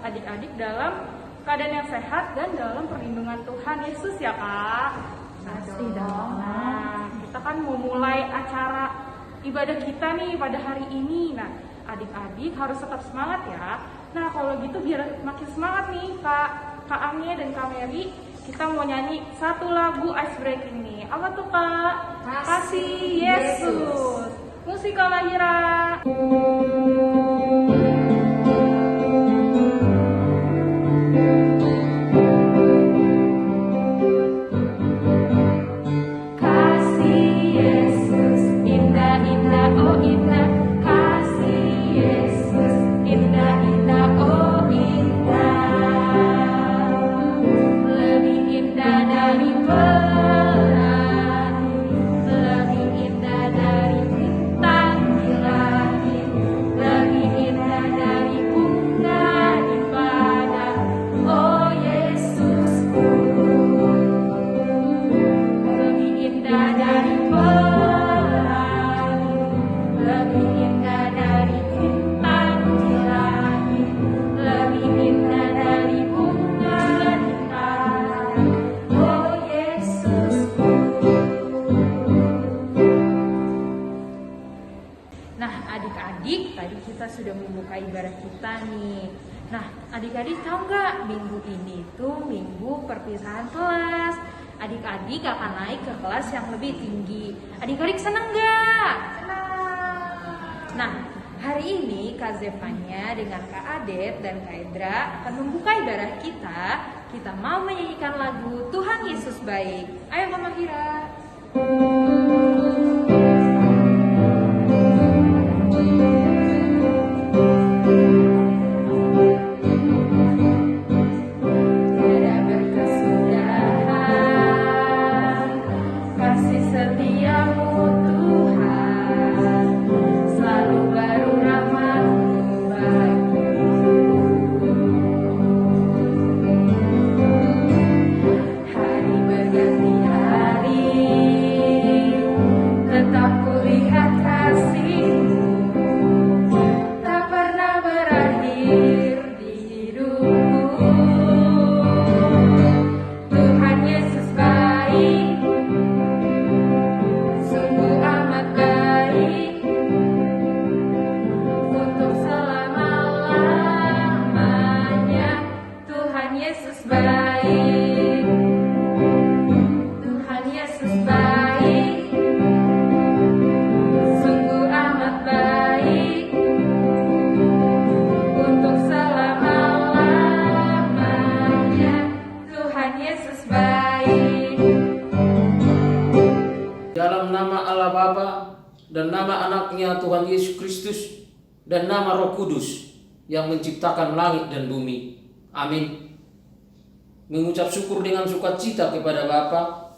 adik-adik dalam keadaan yang sehat dan dalam perlindungan Tuhan Yesus ya Kak. Pasti dong. Nah, kita kan mau mulai acara ibadah kita nih pada hari ini. Nah, adik-adik harus tetap semangat ya. Nah, kalau gitu biar makin semangat nih Kak Ame dan Kak Mary, kita mau nyanyi satu lagu ice breaking nih. Apa tuh Kak? Kasih Yesus. Musik Lahira. Adik-adik, tadi kita sudah membuka ibadah kita nih. Nah, adik-adik tahu nggak minggu ini tuh minggu perpisahan kelas. Adik-adik akan naik ke kelas yang lebih tinggi. Adik-adik seneng nggak? Senang. Nah, hari ini Kak Zevanya dengan Kak Adet dan Kak Edra akan membuka ibadah kita. Kita mau menyanyikan lagu Tuhan Yesus Baik. Ayo Mama Hira. Dan nama anaknya Tuhan Yesus Kristus dan nama Roh Kudus yang menciptakan langit dan bumi. Amin. Mengucap syukur dengan sukacita kepada Bapa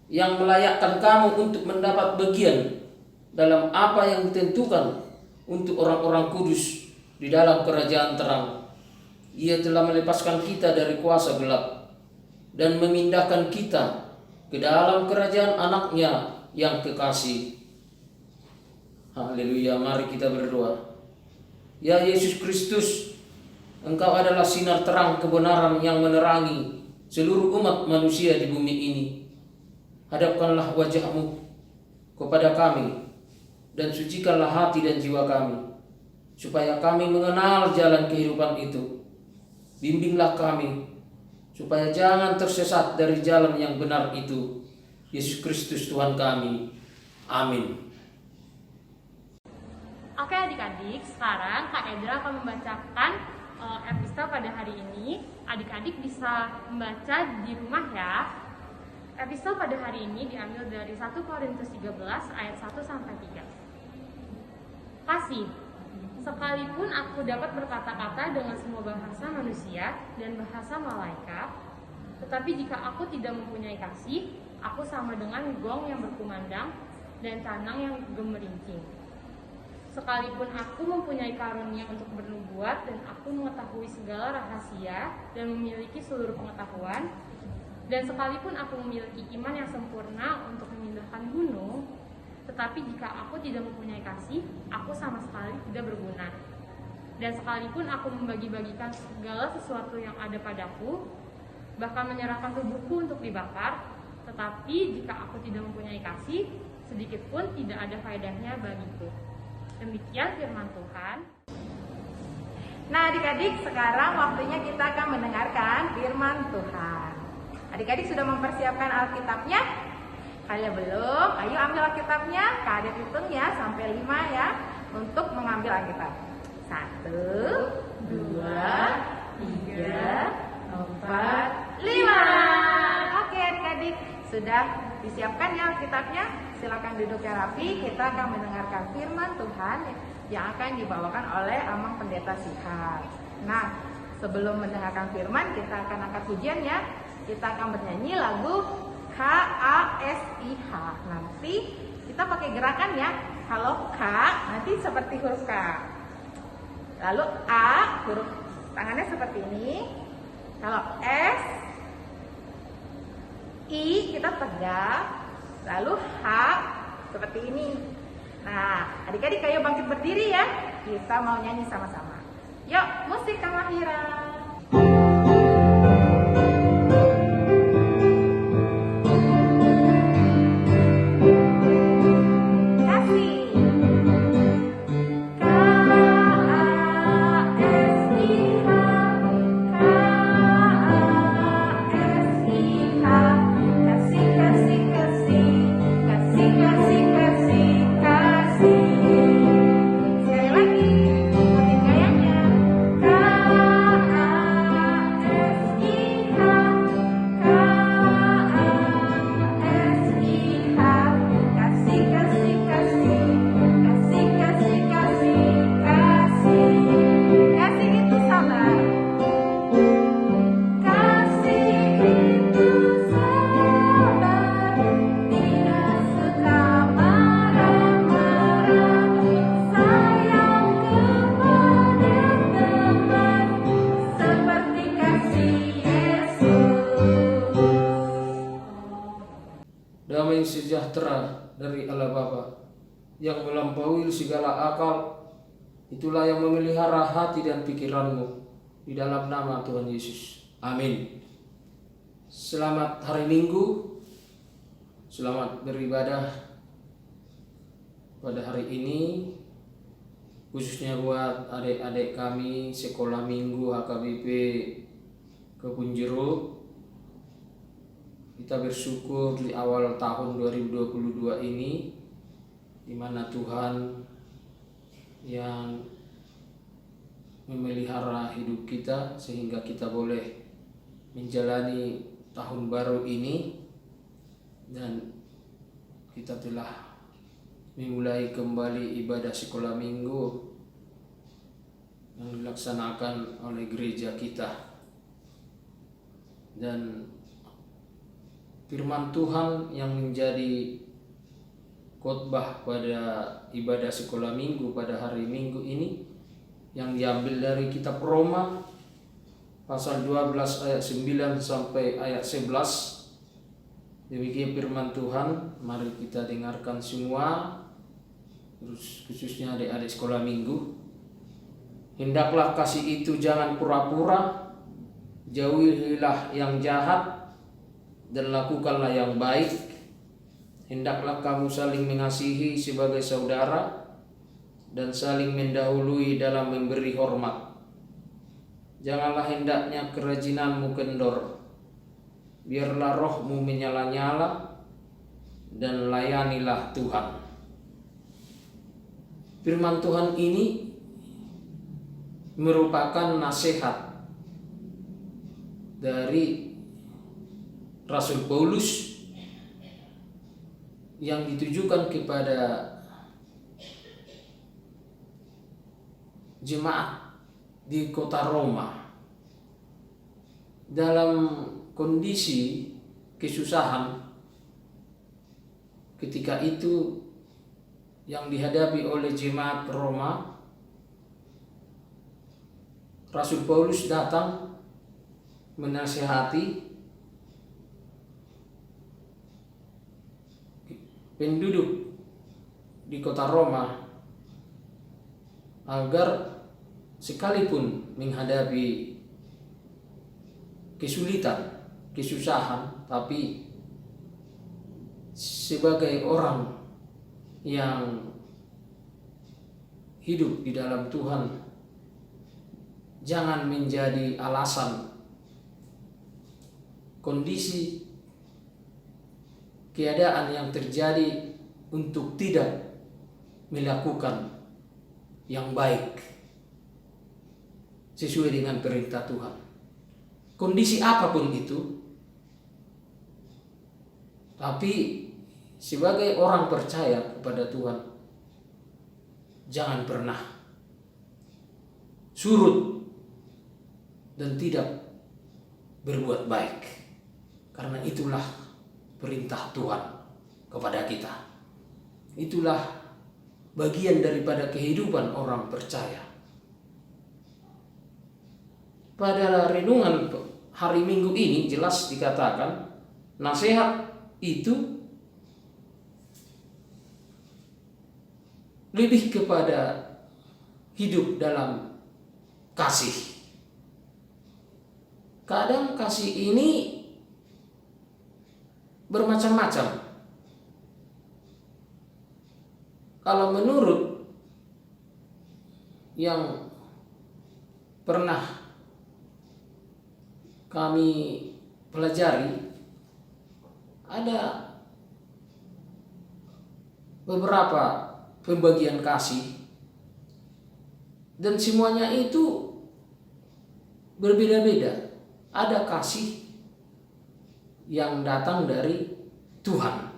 yang melayakkan kamu untuk mendapat bagian dalam apa yang ditentukan untuk orang-orang kudus di dalam kerajaan terang. Ia telah melepaskan kita dari kuasa gelap dan memindahkan kita ke dalam kerajaan anaknya yang kekasih. Haleluya, mari kita berdoa. Ya Yesus Kristus, Engkau adalah sinar terang kebenaran yang menerangi seluruh umat manusia di bumi ini. Hadapkanlah wajah-Mu kepada kami dan sucikanlah hati dan jiwa kami, supaya kami mengenal jalan kehidupan itu. Bimbinglah kami, supaya jangan tersesat dari jalan yang benar itu. Yesus Kristus Tuhan kami. Amin. Oke adik-adik, sekarang Kak Edra akan membacakan epistel pada hari ini. Adik-adik bisa membaca di rumah ya. Epistel pada hari ini diambil dari 1 Korintus 13 ayat 1 sampai 3. Kasih, sekalipun aku dapat berkata-kata dengan semua bahasa manusia dan bahasa malaikat, tetapi jika aku tidak mempunyai kasih, aku sama dengan gong yang berkumandang dan canang yang gemerincing. Sekalipun aku mempunyai karunia untuk bernubuat dan aku mengetahui segala rahasia dan memiliki seluruh pengetahuan, dan sekalipun aku memiliki iman yang sempurna untuk memindahkan gunung, tetapi jika aku tidak mempunyai kasih, aku sama sekali tidak berguna. Dan sekalipun aku membagi-bagikan segala sesuatu yang ada padaku, bahkan menyerahkan tubuhku untuk dibakar, tetapi jika aku tidak mempunyai kasih, sedikit pun tidak ada faedahnya bagiku. Demikian firman Tuhan. Nah adik-adik, sekarang waktunya kita akan mendengarkan firman Tuhan. Adik-adik sudah mempersiapkan Alkitabnya? Kalau belum, ayo ambil Alkitabnya. Kak Adet hitung ya sampai 5 ya untuk mengambil Alkitab. 1, 2, 3, 4, 5. Oke adik-adik, sudah disiapkan ya Alkitabnya? Silakan duduk yang rapi. Kita akan mendengarkan firman Tuhan yang akan dibawakan oleh Amang Pendeta Sihar. Nah, sebelum mendengarkan firman, kita akan angkat pujian ya. Kita akan bernyanyi lagu KASIH. Nanti kita pakai gerakan ya. Kalau K, nanti seperti huruf K. Lalu A, huruf tangannya seperti ini. Kalau S, I kita tegak. Lalu H seperti ini. Nah, adik-adik ayo bangkit berdiri ya. Kita mau nyanyi sama-sama. Yuk, musik kelahiran. Damai sejahtera dari Allah Bapa yang melampaui segala akal, itulah yang memelihara hati dan pikiranmu di dalam nama Tuhan Yesus. Amin. Selamat hari Minggu, selamat beribadah pada hari ini, khususnya buat adik-adik kami sekolah minggu HKBP Kebun Jeruk. Kita bersyukur di awal tahun 2022 ini, di mana Tuhan yang memelihara hidup kita sehingga kita boleh menjalani tahun baru ini, dan kita telah memulai kembali ibadah sekolah minggu yang dilaksanakan oleh gereja kita. Dan firman Tuhan yang menjadi khotbah pada ibadah sekolah minggu pada hari Minggu ini yang diambil dari kitab Roma pasal 12 ayat 9 sampai ayat 11. Demikian firman Tuhan, mari kita dengarkan semua, khususnya adik-adik sekolah minggu. Hendaklah kasih itu jangan pura-pura, jauhilah yang jahat dan lakukanlah yang baik. Hendaklah kamu saling mengasihi sebagai saudara dan saling mendahului dalam memberi hormat. Janganlah hendaknya kerajinanmu kendor. Biarlah rohmu menyala-nyala dan layanilah Tuhan. Firman Tuhan ini merupakan nasihat dari Rasul Paulus yang ditujukan kepada jemaat di kota Roma dalam kondisi kesusahan ketika itu yang dihadapi oleh jemaat Roma. Rasul Paulus datang menasihati penduduk di kota Roma agar sekalipun menghadapi kesulitan, kesusahan, tapi sebagai orang yang hidup di dalam Tuhan, jangan menjadi alasan kondisi keadaan yang terjadi untuk tidak melakukan yang baik sesuai dengan perintah Tuhan. Kondisi apapun itu, tapi sebagai orang percaya kepada Tuhan, jangan pernah surut dan tidak berbuat baik, karena itulah perintah Tuhan kepada kita. Itulah bagian daripada kehidupan orang percaya. Pada renungan hari Minggu ini jelas dikatakan nasihat itu lebih kepada hidup dalam kasih. Kadang kasih ini bermacam-macam. Kalau menurut yang pernah kami pelajari, ada beberapa pembagian kasih dan semuanya itu berbeda-beda. Ada kasih yang datang dari Tuhan,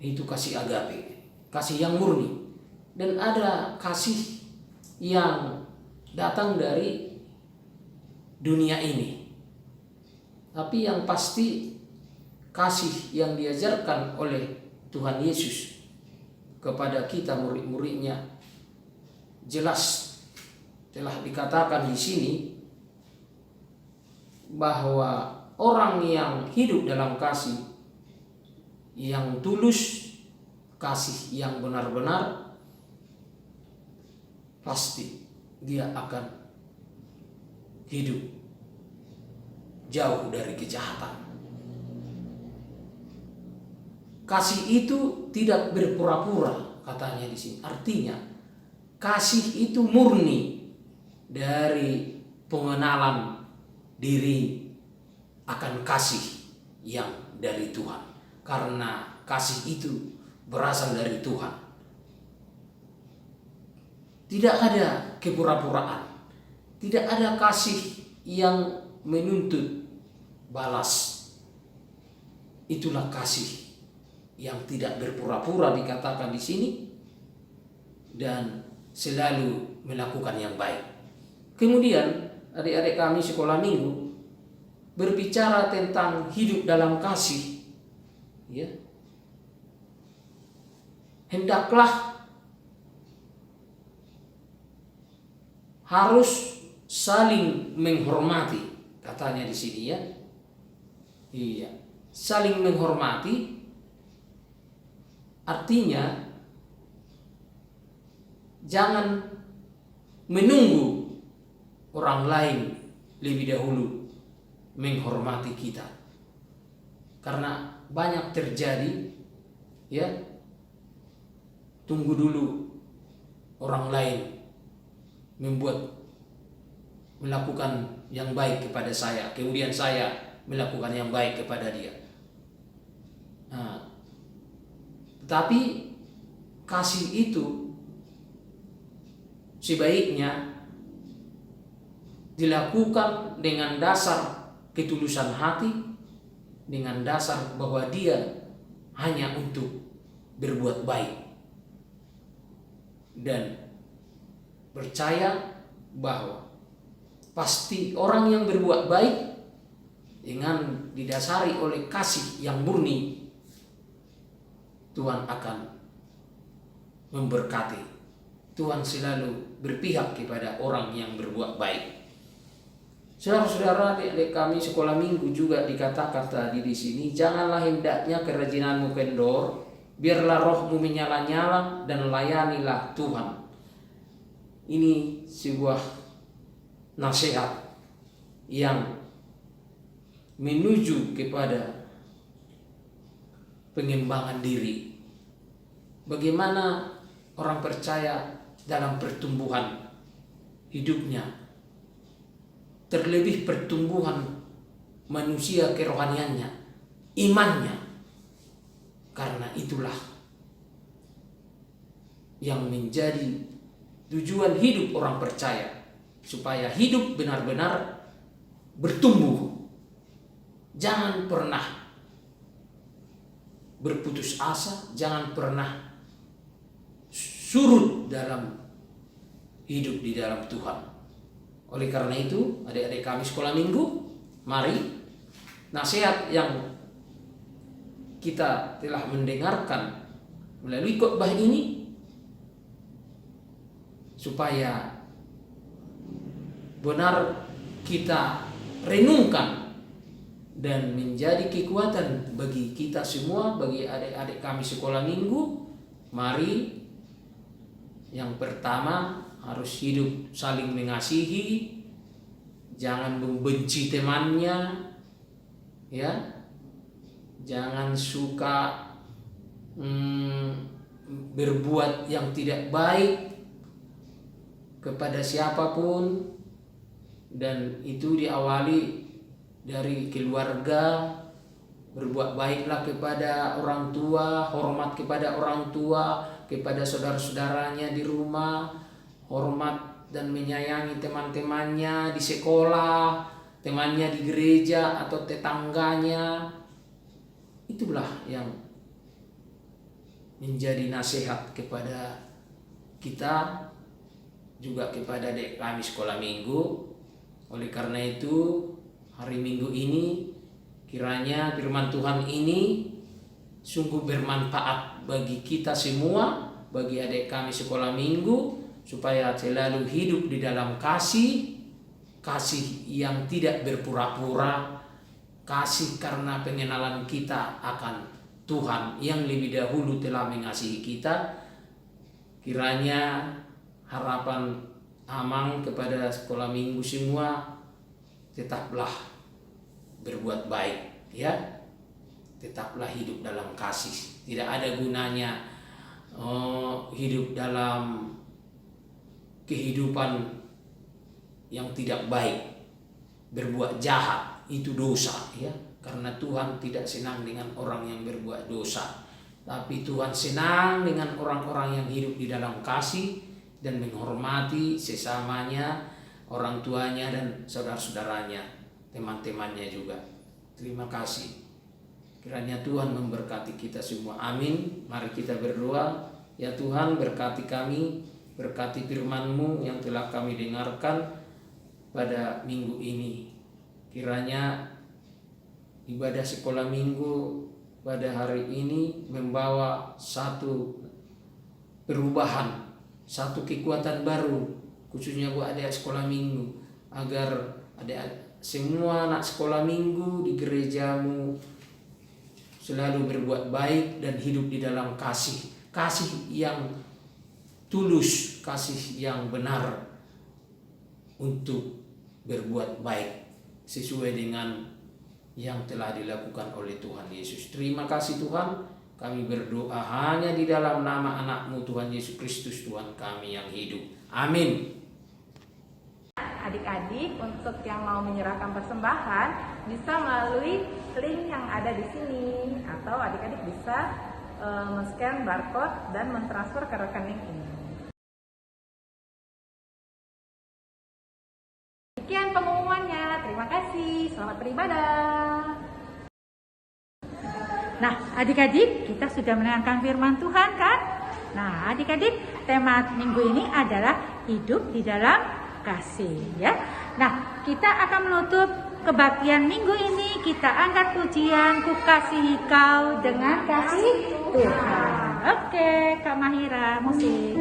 itu kasih agape, kasih yang murni, dan ada kasih yang datang dari dunia ini. Tapi yang pasti kasih yang diajarkan oleh Tuhan Yesus kepada kita murid-muridnya jelas telah dikatakan di sini bahwa orang yang hidup dalam kasih yang tulus, kasih yang benar-benar, pasti dia akan hidup jauh dari kejahatan. Kasih itu tidak berpura-pura, katanya di sini. Artinya kasih itu murni dari pengenalan diri akan kasih yang dari Tuhan, karena kasih itu berasal dari Tuhan. Tidak ada kepura-puraan, tidak ada kasih yang menuntut balas. Itulah kasih yang tidak berpura-pura dikatakan di sini, dan selalu melakukan yang baik. Kemudian adik-adik kami sekolah minggu berbicara tentang hidup dalam kasih, ya. Hendaklah harus saling menghormati, katanya di sini, ya. Iya, saling menghormati artinya jangan menunggu orang lain lebih dahulu menghormati kita, karena banyak terjadi, ya, tunggu dulu orang lain melakukan yang baik kepada saya, kemudian saya melakukan yang baik kepada dia. Nah, tetapi kasih itu sebaiknya dilakukan dengan dasar ketulusan hati, dengan dasar bahwa dia hanya untuk berbuat baik, dan percaya bahwa pasti orang yang berbuat baik dengan didasari oleh kasih yang murni, Tuhan akan memberkati. Tuhan selalu berpihak kepada orang yang berbuat baik. Saudara-saudara, adik-adik kami sekolah minggu juga dikatakan tadi di sini, janganlah hendaknya kerajinanmu kendor, biarlah rohmu menyala-nyala dan layanilah Tuhan. ini sebuah nasihat yang menuju kepada pengembangan diri. Bagaimana orang percaya dalam pertumbuhan hidupnya, terlebih pertumbuhan manusia kerohaniannya, imannya. Karena itulah yang menjadi tujuan hidup orang percaya, supaya hidup benar-benar bertumbuh. Jangan pernah berputus asa, jangan pernah surut dalam hidup di dalam Tuhan. Oleh karena itu, adik-adik kami sekolah minggu, mari nasihat yang kita telah mendengarkan melalui khotbah ini, supaya benar kita renungkan dan menjadi kekuatan bagi kita semua, bagi adik-adik kami sekolah minggu. Mari, yang pertama harus hidup saling mengasihi, jangan membenci temannya, ya, jangan suka berbuat yang tidak baik kepada siapapun, dan itu diawali dari keluarga. Berbuat baiklah kepada orang tua, hormat kepada orang tua, kepada saudara-saudaranya di rumah, hormat dan menyayangi teman-temannya di sekolah, temannya di gereja atau tetangganya. Itulah yang menjadi nasihat kepada kita, juga kepada adik kami sekolah minggu. Oleh karena itu, hari Minggu ini kiranya firman Tuhan ini sungguh bermanfaat bagi kita semua, bagi adik kami sekolah minggu, supaya selalu hidup di dalam kasih yang tidak berpura-pura, kasih karena pengenalan kita akan Tuhan yang lebih dahulu telah mengasihi kita. Kiranya harapan Amang kepada sekolah minggu semua, tetaplah berbuat baik, ya, tetaplah hidup dalam kasih. Tidak ada gunanya hidup dalam kehidupan yang tidak baik, berbuat jahat, itu dosa, ya, karena Tuhan tidak senang dengan orang yang berbuat dosa, tapi Tuhan senang dengan orang-orang yang hidup di dalam kasih dan menghormati sesamanya, orang tuanya dan saudara-saudaranya, teman-temannya juga. Terima kasih. Kiranya Tuhan memberkati kita semua. Amin. Mari kita berdoa. Ya Tuhan, berkati kami, berkati firman-Mu yang telah kami dengarkan pada minggu ini. Kiranya ibadah sekolah minggu pada hari ini membawa satu perubahan, satu kekuatan baru, khususnya buat adik sekolah minggu, agar semua anak sekolah minggu di gerejamu selalu berbuat baik dan hidup di dalam kasih yang tulus, kasih yang benar untuk berbuat baik sesuai dengan yang telah dilakukan oleh Tuhan Yesus. Terima kasih Tuhan. Kami berdoa hanya di dalam nama anak-Mu Tuhan Yesus Kristus, Tuhan kami yang hidup. Amin. Adik-adik, untuk yang mau menyerahkan persembahan bisa melalui link yang ada di sini, atau adik-adik bisa men-scan barcode dan mentransfer ke rekening ini. Sekian pengumumannya. Terima kasih. Selamat beribadah. Nah, adik-adik, kita sudah mendengarkan firman Tuhan, kan? Nah, adik-adik, tema minggu ini adalah hidup di dalam kasih, ya. Nah, kita akan menutup kebaktian minggu ini. Kita angkat pujian Ku Kasihi Kau dengan kasih Tuhan. Oke, Kak Mahira, musik.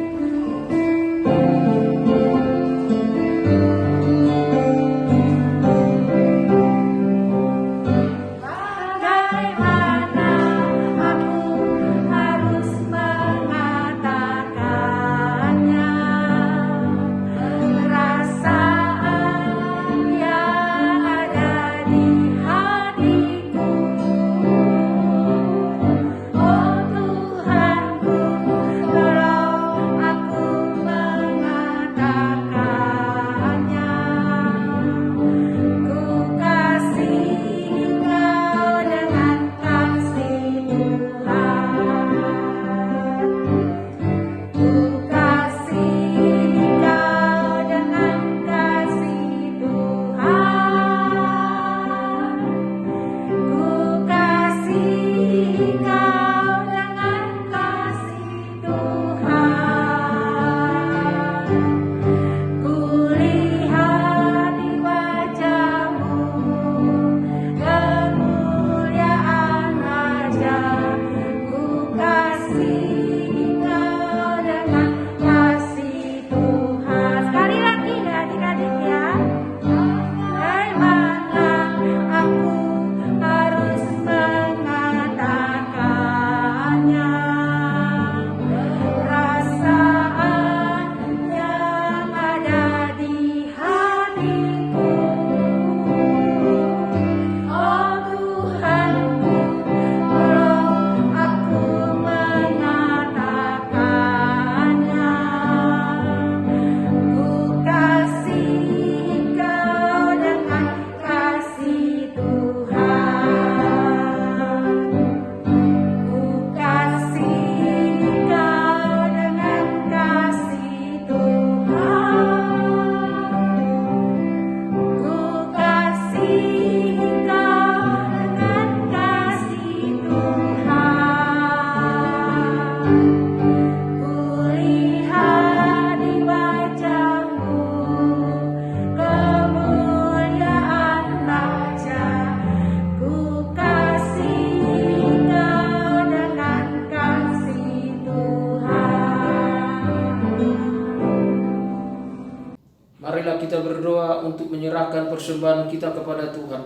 untuk menyerahkan persembahan kita kepada Tuhan.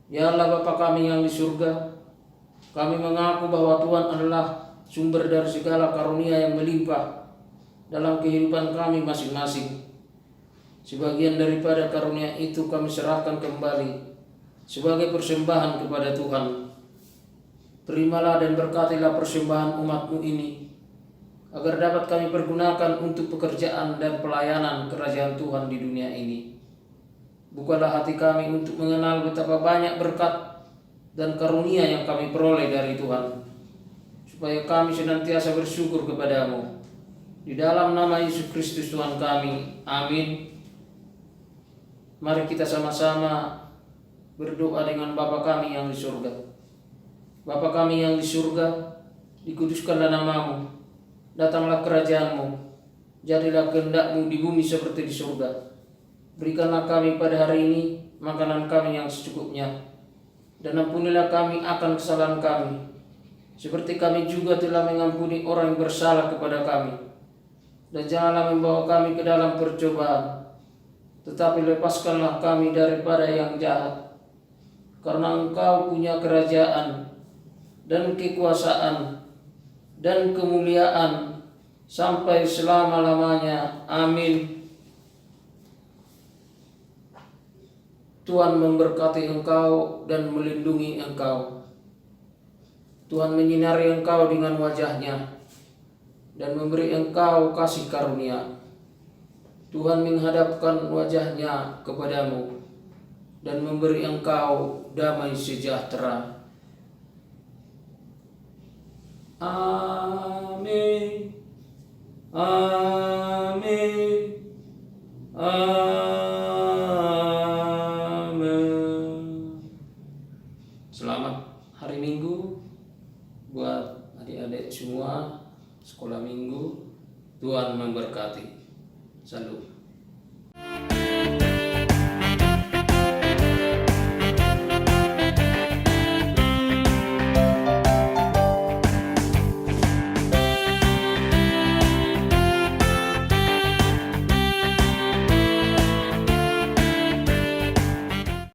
Ya Allah Bapa kami yang di surga, kami mengaku bahwa Tuhan adalah sumber dari segala karunia yang melimpah dalam kehidupan kami masing-masing. Sebagian daripada karunia itu kami serahkan kembali sebagai persembahan kepada Tuhan. Terimalah dan berkatilah persembahan umat-Mu ini, agar dapat kami pergunakan untuk pekerjaan dan pelayanan kerajaan Tuhan di dunia ini. Bukalah hati kami untuk mengenal betapa banyak berkat dan karunia yang kami peroleh dari Tuhan, supaya kami senantiasa bersyukur kepadamu. Di dalam nama Yesus Kristus Tuhan kami, amin. Mari kita sama-sama berdoa dengan Bapa kami yang di surga. Bapa kami yang di surga, dikuduskanlah nama-Mu, datanglah kerajaan-Mu, jadilah kehendak-Mu di bumi seperti di surga. Berikanlah kami pada hari ini makanan kami yang secukupnya, dan ampunilah kami akan kesalahan kami, seperti kami juga telah mengampuni orang yang bersalah kepada kami. Dan janganlah membawa kami ke dalam percobaan, tetapi lepaskanlah kami daripada yang jahat. Karena Engkau punya kerajaan dan kekuasaan dan kemuliaan sampai selama-lamanya. Amin. Tuhan memberkati engkau dan melindungi engkau. Tuhan menyinari engkau dengan wajah-Nya dan memberi engkau kasih karunia. Tuhan menghadapkan wajah-Nya kepadamu dan memberi engkau damai sejahtera. Amin. Amin. Amin. Selamat hari Minggu buat adik-adik semua sekolah Minggu. Tuhan memberkati. Salam.